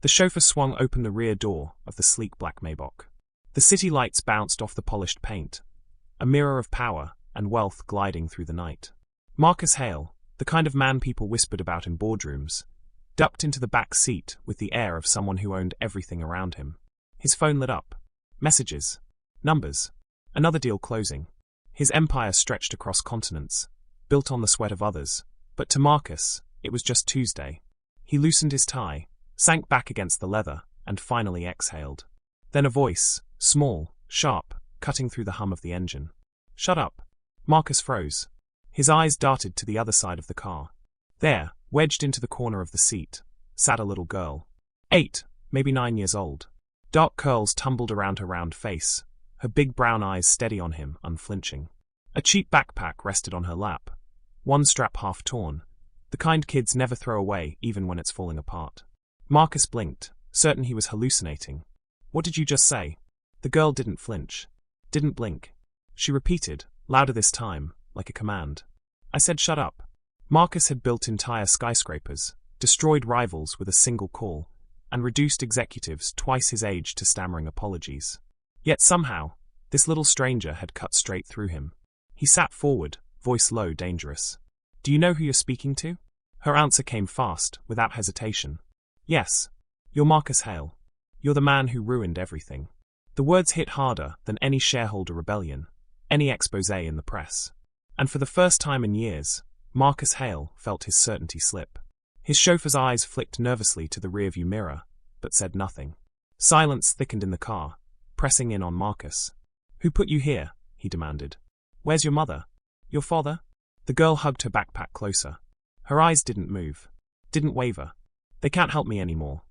The chauffeur swung open the rear door of the sleek black Maybach. The city lights bounced off the polished paint, a mirror of power and wealth gliding through the night. Marcus Hale, the kind of man people whispered about in boardrooms, ducked into the back seat with the air of someone who owned everything around him. His phone lit up. Messages. Numbers. Another deal closing. His empire stretched across continents, built on the sweat of others, but to Marcus, it was just Tuesday. He loosened his tie, sank back against the leather, and finally exhaled. Then a voice, small, sharp, cutting through the hum of the engine. "Shut up." Marcus froze. His eyes darted to the other side of the car. There, wedged into the corner of the seat, sat a little girl. 8, maybe 9 years old. Dark curls tumbled around her round face, her big brown eyes steady on him, unflinching. A cheap backpack rested on her lap, one strap half torn, the kind kids never throw away even when it's falling apart. Marcus blinked, certain he was hallucinating. "What did you just say?" The girl didn't flinch. Didn't blink. She repeated, louder this time, like a command. "I said shut up." Marcus had built entire skyscrapers, destroyed rivals with a single call, and reduced executives twice his age to stammering apologies. Yet somehow, this little stranger had cut straight through him. He sat forward, voice low, dangerous. "Do you know who you're speaking to?" Her answer came fast, without hesitation. "Yes. You're Marcus Hale. You're the man who ruined everything." The words hit harder than any shareholder rebellion, any exposé in the press. And for the first time in years, Marcus Hale felt his certainty slip. His chauffeur's eyes flicked nervously to the rearview mirror, but said nothing. Silence thickened in the car, pressing in on Marcus. "Who put you here?" he demanded. "Where's your mother? Your father?" The girl hugged her backpack closer. Her eyes didn't move, didn't waver. "They can't help me anymore.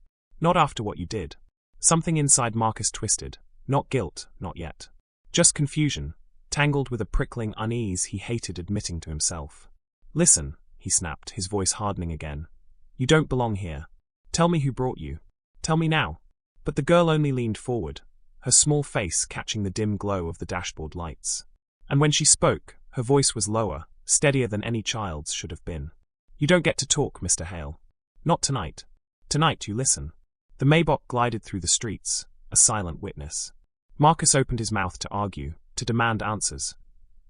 Not after what you did." Something inside Marcus twisted. Not guilt, not yet. Just confusion, tangled with a prickling unease he hated admitting to himself. "Listen," he snapped, his voice hardening again. "You don't belong here. Tell me who brought you. Tell me now." But the girl only leaned forward, her small face catching the dim glow of the dashboard lights. And when she spoke, her voice was lower, steadier than any child's should have been. "You don't get to talk, Mr. Hale. Not tonight. Tonight you listen." The Maybach glided through the streets, a silent witness. Marcus opened his mouth to argue, to demand answers.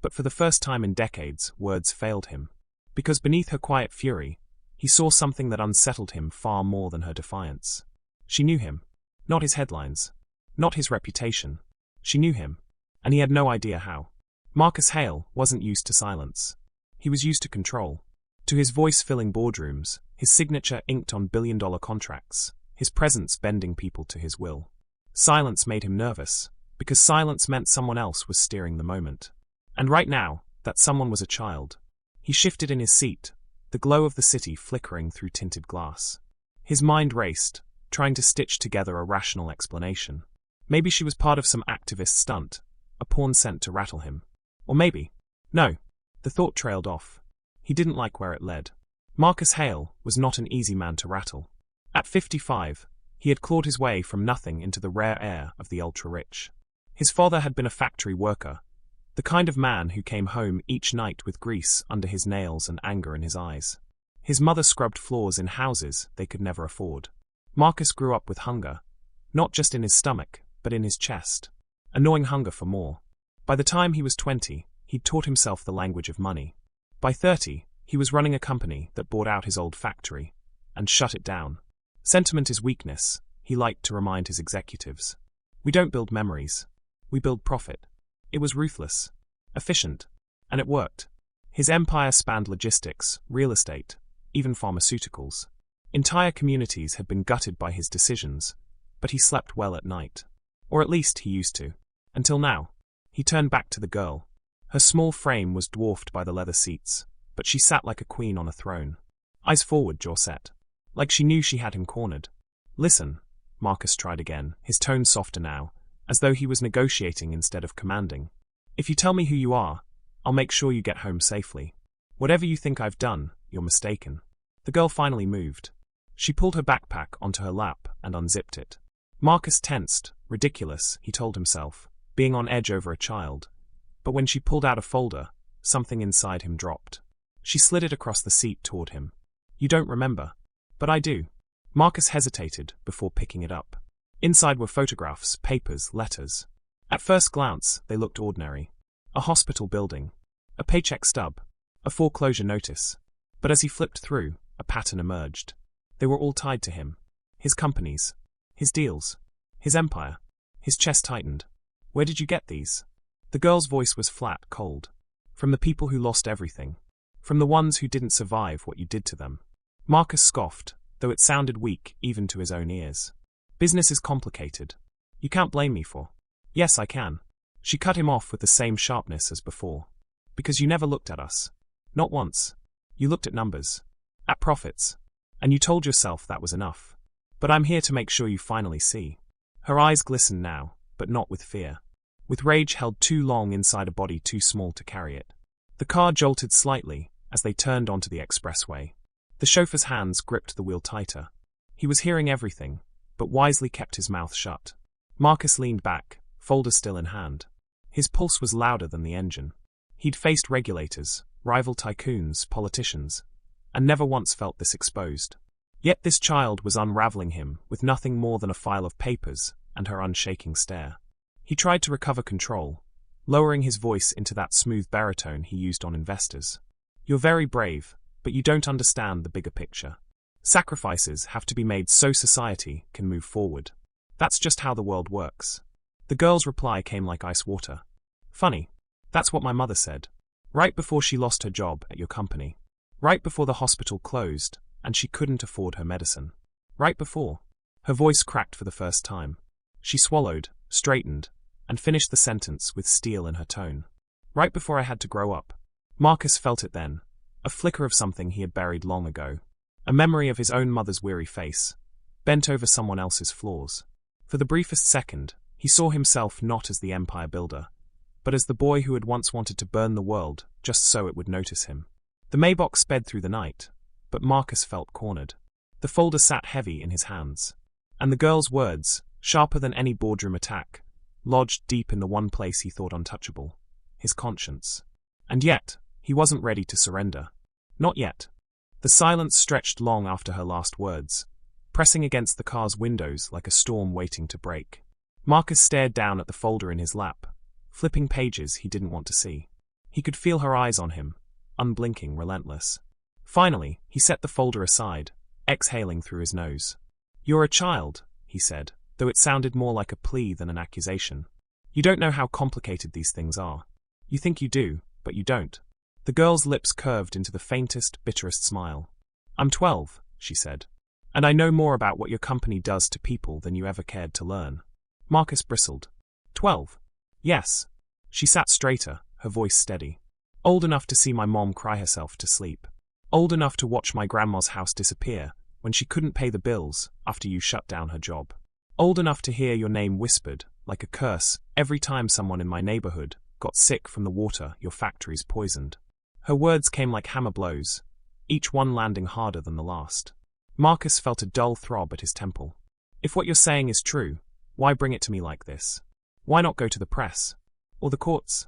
But for the first time in decades, words failed him. Because beneath her quiet fury, he saw something that unsettled him far more than her defiance. She knew him. Not his headlines. Not his reputation. She knew him. And he had no idea how. Marcus Hale wasn't used to silence. He was used to control. To his voice filling boardrooms, his signature inked on billion-dollar contracts, his presence bending people to his will. Silence made him nervous, because silence meant someone else was steering the moment. And right now, that someone was a child. He shifted in his seat, the glow of the city flickering through tinted glass. His mind raced, trying to stitch together a rational explanation. Maybe she was part of some activist stunt, a pawn sent to rattle him. Or maybe. No. The thought trailed off. He didn't like where it led. Marcus Hale was not an easy man to rattle. At 55, he had clawed his way from nothing into the rare air of the ultra-rich. His father had been a factory worker, the kind of man who came home each night with grease under his nails and anger in his eyes. His mother scrubbed floors in houses they could never afford. Marcus grew up with hunger, not just in his stomach, but in his chest. A gnawing hunger for more. By the time he was 20, he'd taught himself the language of money. By 30, he was running a company that bought out his old factory and shut it down. Sentiment is weakness, he liked to remind his executives. We don't build memories. We build profit. It was ruthless, efficient, and it worked. His empire spanned logistics, real estate, even pharmaceuticals. Entire communities had been gutted by his decisions, but he slept well at night. Or at least he used to. Until now. He turned back to the girl. Her small frame was dwarfed by the leather seats, but she sat like a queen on a throne. Eyes forward, jaw set. Like she knew she had him cornered. "Listen," Marcus tried again, his tone softer now, as though he was negotiating instead of commanding. "If you tell me who you are, I'll make sure you get home safely. Whatever you think I've done, you're mistaken." The girl finally moved. She pulled her backpack onto her lap and unzipped it. Marcus tensed, ridiculous, he told himself, being on edge over a child. But when she pulled out a folder, something inside him dropped. She slid it across the seat toward him. "You don't remember. But I do." Marcus hesitated before picking it up. Inside were photographs, papers, letters. At first glance, they looked ordinary. A hospital building. A paycheck stub. A foreclosure notice. But as he flipped through, a pattern emerged. They were all tied to him. His companies. His deals. His empire. His chest tightened. Where did you get these? The girl's voice was flat, cold. From the people who lost everything. From the ones who didn't survive what you did to them. Marcus scoffed, though it sounded weak even to his own ears. Business is complicated. You can't blame me for. Yes, I can. She cut him off with the same sharpness as before. Because you never looked at us. Not once. You looked at numbers. At profits. And you told yourself that was enough. But I'm here to make sure you finally see. Her eyes glistened now, but not with fear. With rage held too long inside a body too small to carry it. The car jolted slightly as they turned onto the expressway. The chauffeur's hands gripped the wheel tighter. He was hearing everything, but wisely kept his mouth shut. Marcus leaned back, folder still in hand. His pulse was louder than the engine. He'd faced regulators, rival tycoons, politicians, and never once felt this exposed. Yet this child was unraveling him with nothing more than a file of papers and her unshaking stare. He tried to recover control, lowering his voice into that smooth baritone he used on investors. You're very brave, but you don't understand the bigger picture. Sacrifices have to be made so society can move forward. That's just how the world works. The girl's reply came like ice water. Funny. That's what my mother said. Right before she lost her job at your company. Right before the hospital closed, and she couldn't afford her medicine. Right before. Her voice cracked for the first time. She swallowed, straightened, and finished the sentence with steel in her tone. Right before I had to grow up. Marcus felt it then. A flicker of something he had buried long ago. A memory of his own mother's weary face, bent over someone else's flaws. For the briefest second, he saw himself not as the empire builder, but as the boy who had once wanted to burn the world just so it would notice him. The Maybach sped through the night, but Marcus felt cornered. The folder sat heavy in his hands. And the girl's words, sharper than any boardroom attack, lodged deep in the one place he thought untouchable, his conscience. And yet, he wasn't ready to surrender. Not yet. The silence stretched long after her last words, pressing against the car's windows like a storm waiting to break. Marcus stared down at the folder in his lap, flipping pages he didn't want to see. He could feel her eyes on him, unblinking, relentless. Finally, he set the folder aside, exhaling through his nose. You're a child, he said, though it sounded more like a plea than an accusation. You don't know how complicated these things are. You think you do, but you don't. The girl's lips curved into the faintest, bitterest smile. I'm 12, she said. And I know more about what your company does to people than you ever cared to learn. Marcus bristled. 12? Yes. She sat straighter, her voice steady. Old enough to see my mom cry herself to sleep. Old enough to watch my grandma's house disappear when she couldn't pay the bills after you shut down her job. Old enough to hear your name whispered, like a curse, every time someone in my neighborhood got sick from the water your factories poisoned. Her words came like hammer blows, each one landing harder than the last. Marcus felt a dull throb at his temple. If what you're saying is true, why bring it to me like this? Why not go to the press? Or the courts?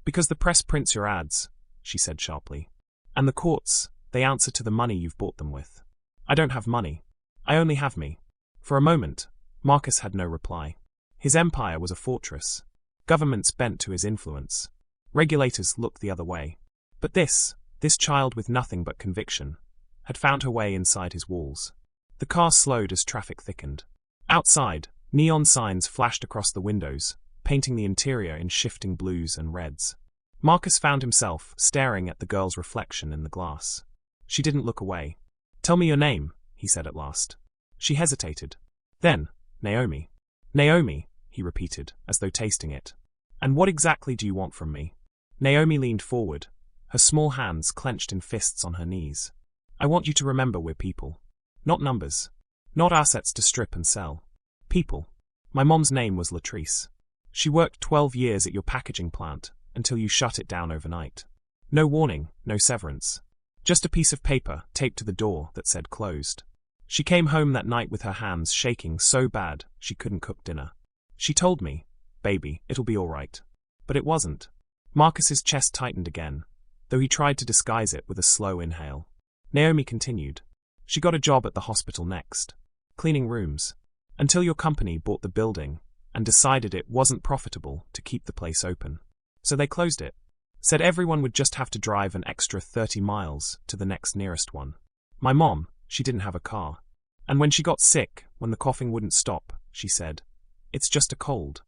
Because the press prints your ads, she said sharply. And the courts, they answer to the money you've bought them with. I don't have money. I only have me. For a moment, Marcus had no reply. His empire was a fortress. Governments bent to his influence. Regulators looked the other way. But this child with nothing but conviction, had found her way inside his walls. The car slowed as traffic thickened. Outside, neon signs flashed across the windows, painting the interior in shifting blues and reds. Marcus found himself staring at the girl's reflection in the glass. She didn't look away. Tell me your name, he said at last. She hesitated. Then, Naomi. Naomi, he repeated, as though tasting it. And what exactly do you want from me? Naomi leaned forward, her small hands clenched in fists on her knees. I want you to remember we're people. Not numbers. Not assets to strip and sell. People. My mom's name was Latrice. She worked 12 years at your packaging plant, until you shut it down overnight. No warning, no severance. Just a piece of paper taped to the door that said closed. She came home that night with her hands shaking so bad she couldn't cook dinner. She told me, baby, it'll be all right. But it wasn't. Marcus's chest tightened again, though he tried to disguise it with a slow inhale. Naomi continued. She got a job at the hospital next. cleaning rooms. Until your company bought the building and decided it wasn't profitable to keep the place open. So they closed it. Said everyone would just have to drive an extra 30 miles to the next nearest one. My mom, she didn't have a car. And when she got sick, when the coughing wouldn't stop, she said, "It's just a cold."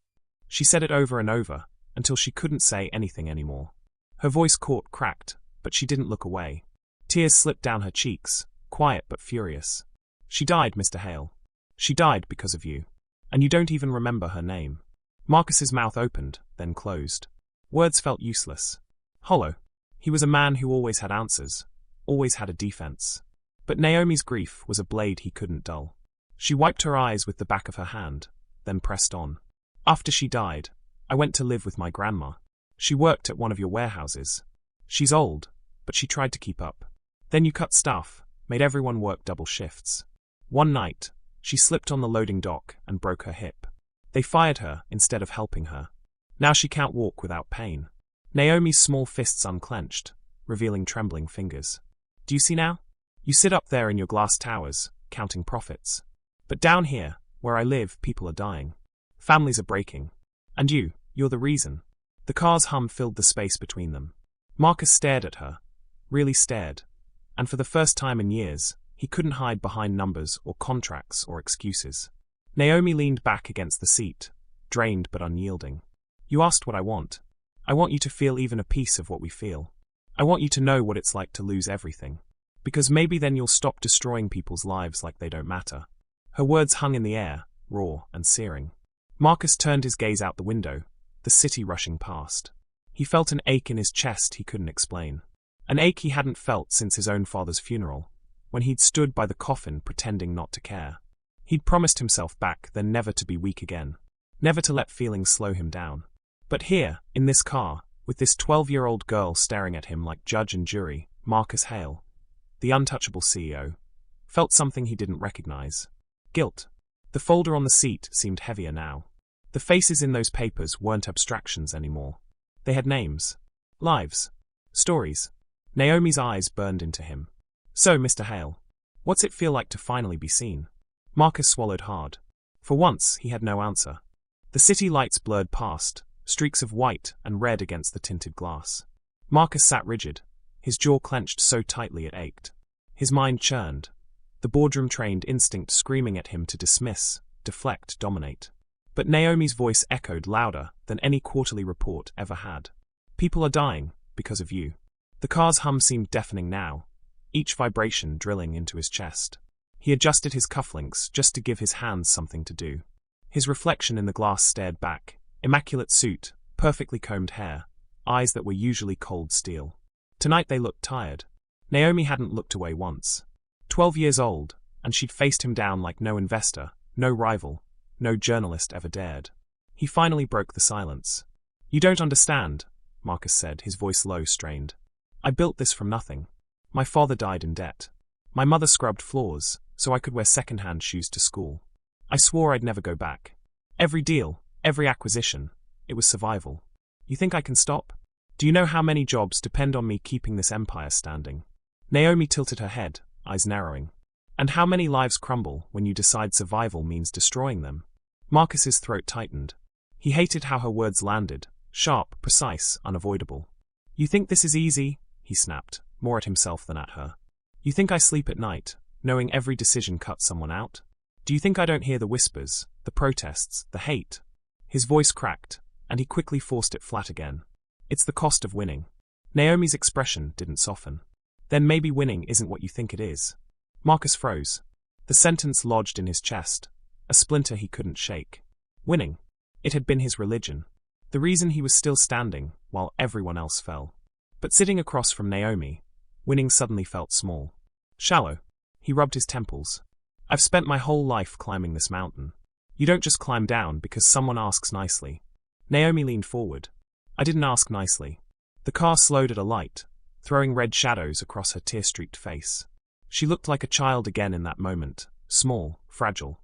She said it over and over, until she couldn't say anything anymore. Her voice cracked, but she didn't look away. Tears slipped down her cheeks, quiet but furious. "She died, Mr. Hale. She died because of you. And you don't even remember her name." Marcus's mouth opened, then closed. Words felt useless. Hollow. He was a man who always had answers, always had a defense. But Naomi's grief was a blade he couldn't dull. She wiped her eyes with the back of her hand, then pressed on. "After she died, I went to live with my grandma. She worked at one of your warehouses. She's old, but she tried to keep up. Then you cut staff, made everyone work double shifts. One night, she slipped on the loading dock and broke her hip. They fired her instead of helping her. Now she can't walk without pain." Naomi's small fists unclenched, revealing trembling fingers. "Do you see now? You sit up there in your glass towers, counting profits. But down here, where I live, people are dying. Families are breaking. And you're the reason." The car's hum filled the space between them. Marcus stared at her, really stared. And for the first time in years, he couldn't hide behind numbers or contracts or excuses. Naomi leaned back against the seat, drained but unyielding. "You asked what I want. I want you to feel even a piece of what we feel. I want you to know what it's like to lose everything. Because maybe then you'll stop destroying people's lives like they don't matter." Her words hung in the air, raw and searing. Marcus turned his gaze out the window, the city rushing past. He felt an ache in his chest he couldn't explain. An ache he hadn't felt since his own father's funeral, when he'd stood by the coffin pretending not to care. He'd promised himself back then never to be weak again, never to let feelings slow him down. But here, in this car, with this 12-year-old girl staring at him like judge and jury, Marcus Hale, the untouchable CEO, felt something he didn't recognize. Guilt. The folder on the seat seemed heavier now. The faces in those papers weren't abstractions anymore. They had names, lives, stories. Naomi's eyes burned into him. "So, Mr. Hale, what's it feel like to finally be seen?" Marcus swallowed hard. For once, he had no answer. The city lights blurred past, streaks of white and red against the tinted glass. Marcus sat rigid, his jaw clenched so tightly it ached. His mind churned, the boardroom-trained instinct screaming at him to dismiss, deflect, dominate. But Naomi's voice echoed louder than any quarterly report ever had. "People are dying, because of you." The car's hum seemed deafening now, each vibration drilling into his chest. He adjusted his cufflinks just to give his hands something to do. His reflection in the glass stared back, immaculate suit, perfectly combed hair, eyes that were usually cold steel. Tonight they looked tired. Naomi hadn't looked away once. 12 years old, and she'd faced him down like no investor, no rival, no journalist ever dared. He finally broke the silence. "You don't understand," Marcus said, his voice low, strained. "I built this from nothing. My father died in debt. My mother scrubbed floors, so I could wear second-hand shoes to school. I swore I'd never go back. Every deal, every acquisition, it was survival. You think I can stop? Do you know how many jobs depend on me keeping this empire standing?" Naomi tilted her head, eyes narrowing. "And how many lives crumble when you decide survival means destroying them?" Marcus's throat tightened. He hated how her words landed, sharp, precise, unavoidable. "You think this is easy?" he snapped, more at himself than at her. "You think I sleep at night, knowing every decision cuts someone out? Do you think I don't hear the whispers, the protests, the hate?" His voice cracked, and he quickly forced it flat again. "It's the cost of winning." Naomi's expression didn't soften. "Then maybe winning isn't what you think it is." Marcus froze. The sentence lodged in his chest, a splinter he couldn't shake. Winning. It had been his religion. The reason he was still standing, while everyone else fell. But sitting across from Naomi, winning suddenly felt small. Shallow. He rubbed his temples. "I've spent my whole life climbing this mountain. You don't just climb down because someone asks nicely." Naomi leaned forward. "I didn't ask nicely." The car slowed at a light, throwing red shadows across her tear-streaked face. She looked like a child again in that moment, small, fragile.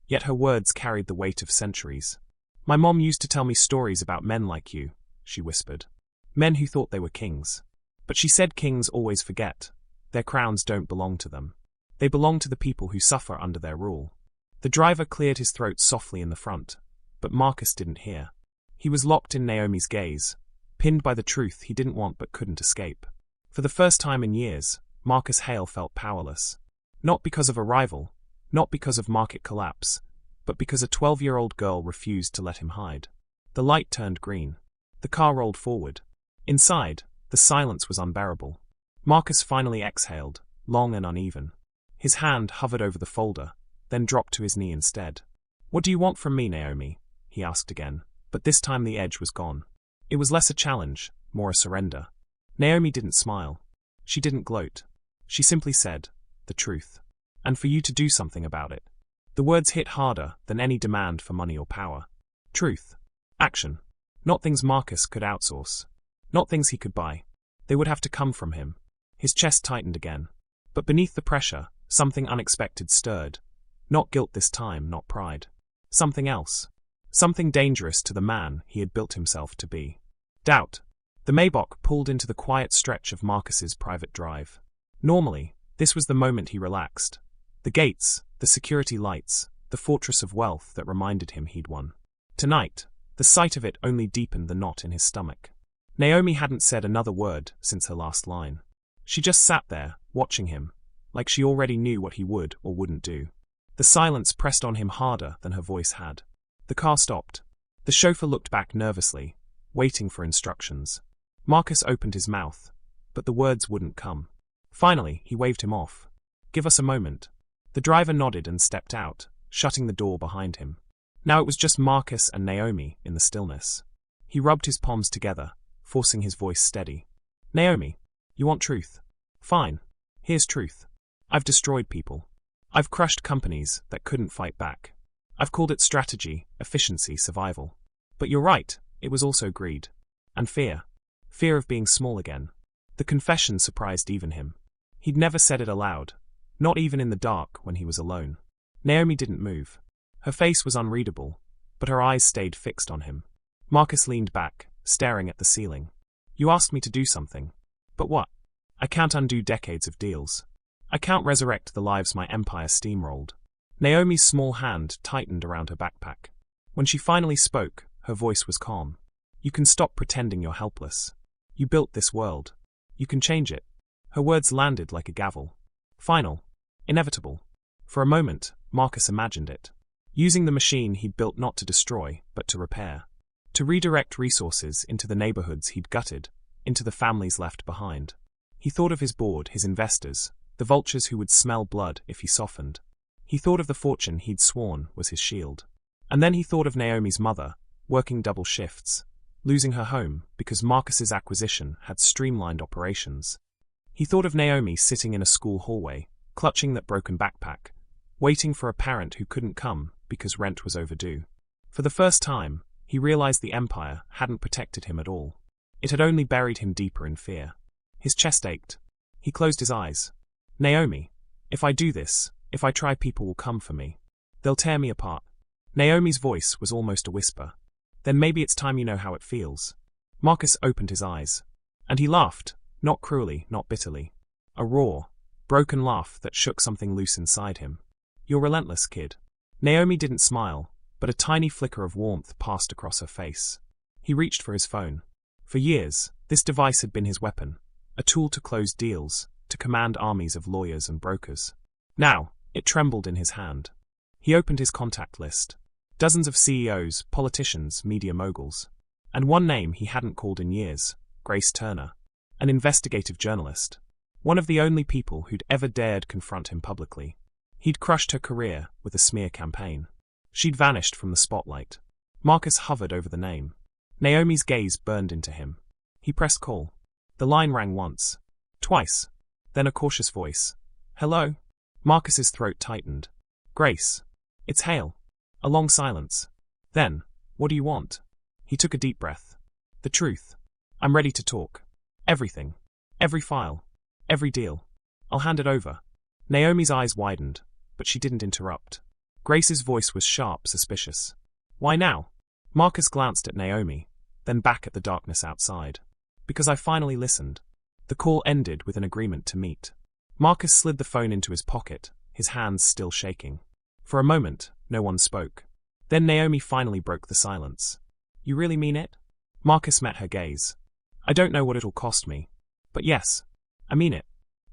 Yet her words carried the weight of centuries. "My mom used to tell me stories about men like you," she whispered. "Men who thought they were kings. But she said kings always forget. Their crowns don't belong to them. They belong to the people who suffer under their rule. The driver cleared his throat softly in the front, but Marcus didn't hear. He was locked in Naomi's gaze, pinned by the truth he didn't want but couldn't escape. For the first time in years, Marcus Hale felt powerless. Not because of a rival, not because of market collapse, but because a 12-year-old girl refused to let him hide. The light turned green. The car rolled forward. Inside, the silence was unbearable. Marcus finally exhaled, long and uneven. His hand hovered over the folder, then dropped to his knee instead. "What do you want from me, Naomi?" he asked again, but this time the edge was gone. It was less a challenge, more a surrender. Naomi didn't smile. She didn't gloat. She simply said, "The truth. And for you to do something about it." The words hit harder than any demand for money or power. Truth. Action. Not things Marcus could outsource. Not things he could buy. They would have to come from him. His chest tightened again. But beneath the pressure, something unexpected stirred. Not guilt this time, not pride. Something else. Something dangerous to the man he had built himself to be. Doubt. The Maybach pulled into the quiet stretch of Marcus's private drive. Normally, this was the moment he relaxed. The gates, the security lights, the fortress of wealth that reminded him he'd won. Tonight, the sight of it only deepened the knot in his stomach. Naomi hadn't said another word since her last line. She just sat there, watching him, like she already knew what he would or wouldn't do. The silence pressed on him harder than her voice had. The car stopped. The chauffeur looked back nervously, waiting for instructions. Marcus opened his mouth, but the words wouldn't come. Finally, he waved him off. "Give us a moment." The driver nodded and stepped out, shutting the door behind him. Now it was just Marcus and Naomi in the stillness. He rubbed his palms together, forcing his voice steady. "Naomi, you want truth? Fine. Here's truth. I've destroyed people. I've crushed companies that couldn't fight back. I've called it strategy, efficiency, survival. But you're right, it was also greed. And fear. Fear of being small again." The confession surprised even him. He'd never said it aloud, not even in the dark when he was alone. Naomi didn't move. Her face was unreadable, but her eyes stayed fixed on him. Marcus leaned back, staring at the ceiling. "You asked me to do something. But what? I can't undo decades of deals. I can't resurrect the lives my empire steamrolled." Naomi's small hand tightened around her backpack. When she finally spoke, her voice was calm. "You can stop pretending you're helpless. You built this world. You can change it." Her words landed like a gavel. Final. Inevitable. For a moment, Marcus imagined it. Using the machine he'd built not to destroy, but to repair. To redirect resources into the neighborhoods he'd gutted, into the families left behind. He thought of his board, his investors, the vultures who would smell blood if he softened. He thought of the fortune he'd sworn was his shield. And then he thought of Naomi's mother, working double shifts, losing her home because Marcus's acquisition had streamlined operations. He thought of Naomi sitting in a school hallway, clutching that broken backpack, waiting for a parent who couldn't come because rent was overdue. For the first time, he realized the empire hadn't protected him at all. It had only buried him deeper in fear. His chest ached. He closed his eyes. "Naomi, if I do this, if I try, people will come for me. They'll tear me apart." Naomi's voice was almost a whisper. "Then maybe it's time you know how it feels." Marcus opened his eyes. And he laughed, not cruelly, not bitterly. A raw, broken laugh that shook something loose inside him. "You're relentless, kid." Naomi didn't smile, but a tiny flicker of warmth passed across her face. He reached for his phone. For years, this device had been his weapon, a tool to close deals, to command armies of lawyers and brokers. Now, it trembled in his hand. He opened his contact list. Dozens of CEOs, politicians, media moguls. And one name he hadn't called in years, Grace Turner. An investigative journalist. One of the only people who'd ever dared confront him publicly. He'd crushed her career with a smear campaign. She'd vanished from the spotlight. Marcus hovered over the name. Naomi's gaze burned into him. He pressed call. The line rang once. Twice. Then a cautious voice. "Hello?" Marcus's throat tightened. "Grace. It's Hale." A long silence. Then, "What do you want?" He took a deep breath. "The truth. I'm ready to talk. Everything. Every file. Every deal. I'll hand it over." Naomi's eyes widened, but she didn't interrupt. Grace's voice was sharp, suspicious. "Why now?" Marcus glanced at Naomi, then back at the darkness outside. "Because I finally listened." The call ended with an agreement to meet. Marcus slid the phone into his pocket, his hands still shaking. For a moment, no one spoke. Then Naomi finally broke the silence. You really mean it? Marcus met her gaze. I don't know what it'll cost me. But yes, I mean it.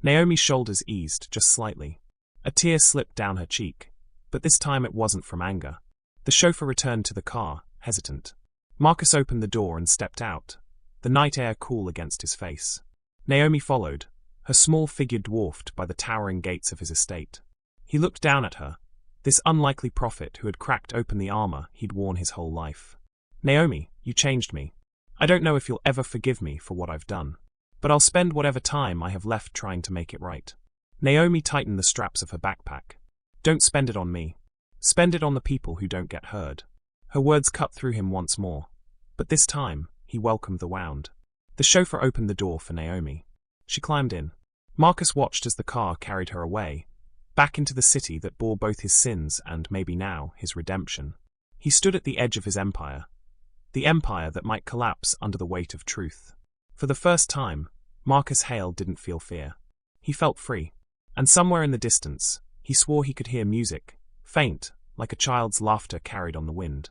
Naomi's shoulders eased just slightly. A tear slipped down her cheek, but this time it wasn't from anger. The chauffeur returned to the car, hesitant. Marcus opened the door and stepped out, the night air cool against his face. Naomi followed, her small figure dwarfed by the towering gates of his estate. He looked down at her, this unlikely prophet who had cracked open the armor he'd worn his whole life. Naomi, you changed me. I don't know if you'll ever forgive me for what I've done, but I'll spend whatever time I have left trying to make it right. Naomi tightened the straps of her backpack. Don't spend it on me. Spend it on the people who don't get heard. Her words cut through him once more, but this time, he welcomed the wound. The chauffeur opened the door for Naomi. She climbed in. Marcus watched as the car carried her away, back into the city that bore both his sins and, maybe now, his redemption. He stood at the edge of his empire, the empire that might collapse under the weight of truth. For the first time, Marcus Hale didn't feel fear. He felt free. And somewhere in the distance, he swore he could hear music, faint, like a child's laughter carried on the wind.